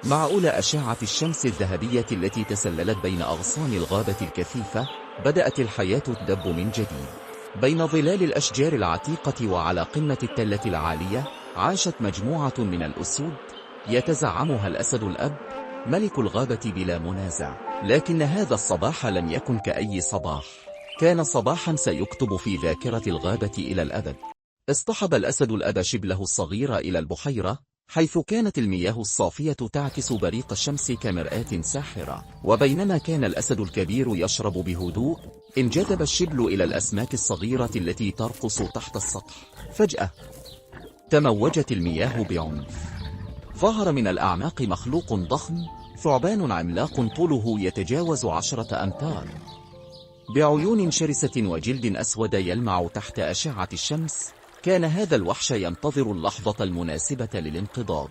مع أولى أشعة الشمس الذهبية التي تسللت بين أغصان الغابة الكثيفة، بدأت الحياة تدب من جديد. بين ظلال الأشجار العتيقة وعلى قمة التلة العالية، عاشت مجموعة من الأسود يتزعمها الأسد الأب، ملك الغابة بلا منازع. لكن هذا الصباح لم يكن كأي صباح، كان صباحا سيكتب في ذاكرة الغابة إلى الأبد. اصطحب الأسد الأب شبله الصغير إلى البحيرة، حيث كانت المياه الصافية تعكس بريق الشمس كمرآة ساحرة. وبينما كان الأسد الكبير يشرب بهدوء، انجذب الشبل إلى الأسماك الصغيرة التي ترقص تحت السطح. فجأة تموجت المياه بعنف. ظهر من الأعماق مخلوق ضخم، ثعبان عملاق طوله يتجاوز 10 أمتار، بعيون شرسة وجلد أسود يلمع تحت أشعة الشمس. كان هذا الوحش ينتظر اللحظة المناسبة للانقضاض.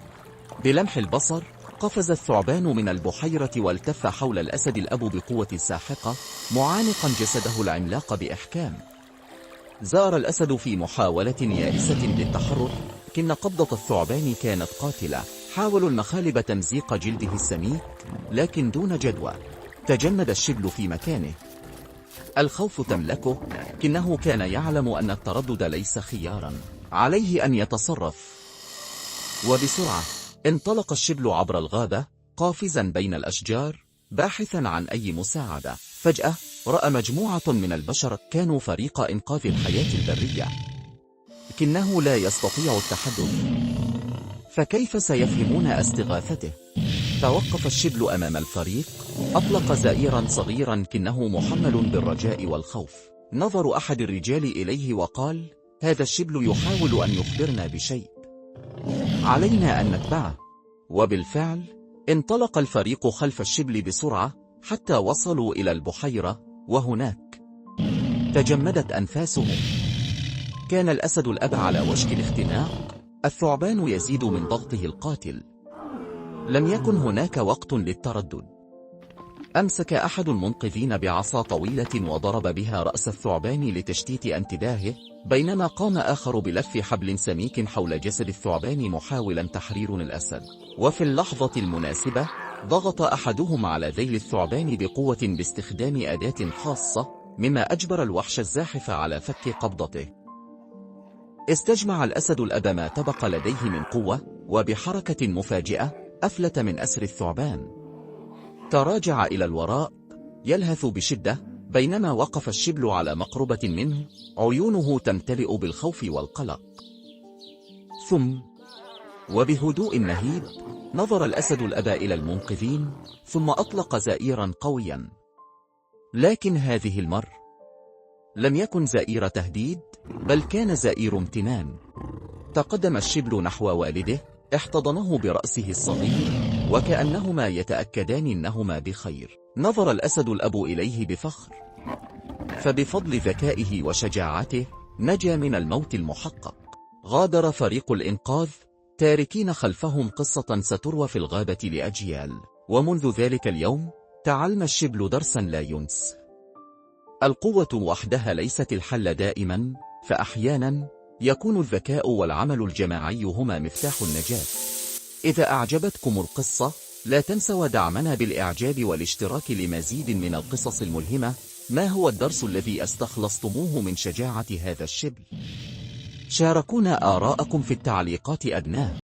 بلمح البصر قفز الثعبان من البحيرة والتف حول الأسد الأب بقوة ساحقة، معانقا جسده العملاق بإحكام. زار الأسد في محاولة يائسة للتحرك، لكن قبضة الثعبان كانت قاتلة. حاولوا المخالب تمزيق جلده السميك، لكن دون جدوى. تجمد الشبل في مكانه، الخوف تملكه، لكنه كان يعلم أن التردد ليس خيارا، عليه أن يتصرف. وبسرعة انطلق الشبل عبر الغابة، قافزا بين الأشجار باحثا عن أي مساعدة. فجأة رأى مجموعة من البشر، كانوا فريق إنقاذ الحياة البرية، لكنه لا يستطيع التحدث، فكيف سيفهمون استغاثته؟ توقف الشبل أمام الفريق، أطلق زئيرا صغيرا كنه محمل بالرجاء والخوف. نظر أحد الرجال إليه وقال: هذا الشبل يحاول أن يخبرنا بشيء، علينا أن نتبعه. وبالفعل انطلق الفريق خلف الشبل بسرعة حتى وصلوا إلى البحيرة، وهناك تجمدت أنفاسهم. كان الأسد الأب على وشك الاختناق، الثعبان يزيد من ضغطه القاتل. لم يكن هناك وقت للتردد. أمسك أحد المنقذين بعصا طويلة وضرب بها رأس الثعبان لتشتيت انتباهه، بينما قام آخر بلف حبل سميك حول جسد الثعبان محاولا تحرير الأسد. وفي اللحظة المناسبة ضغط أحدهم على ذيل الثعبان بقوة باستخدام أداة خاصة، مما أجبر الوحش الزاحف على فك قبضته. استجمع الأسد الأب ما تبقى لديه من قوة، وبحركة مفاجئة أفلت من أسر الثعبان. تراجع إلى الوراء يلهث بشدة، بينما وقف الشبل على مقربة منه، عيونه تمتلئ بالخوف والقلق. وبهدوء مهيب نظر الأسد الأب إلى المنقذين، ثم أطلق زئيرا قويا. لكن هذه المرة لم يكن زئير تهديد، بل كان زئير امتنان. تقدم الشبل نحو والده، احتضنه برأسه الصغير، وكأنهما يتأكدان أنهما بخير. نظر الأسد الأب إليه بفخر، فبفضل ذكائه وشجاعته نجا من الموت المحقق. غادر فريق الإنقاذ، تاركين خلفهم قصة ستروى في الغابة لأجيال. ومنذ ذلك اليوم تعلم الشبل درسا لا ينسى: القوة وحدها ليست الحل دائما، فأحيانا يكون الذكاء والعمل الجماعي هما مفتاح النجاة. إذا أعجبتكم القصة لا تنسوا دعمنا بالإعجاب والاشتراك لمزيد من القصص الملهمة. ما هو الدرس الذي استخلصتموه من شجاعة هذا الشبل؟ شاركونا آراءكم في التعليقات أدناه.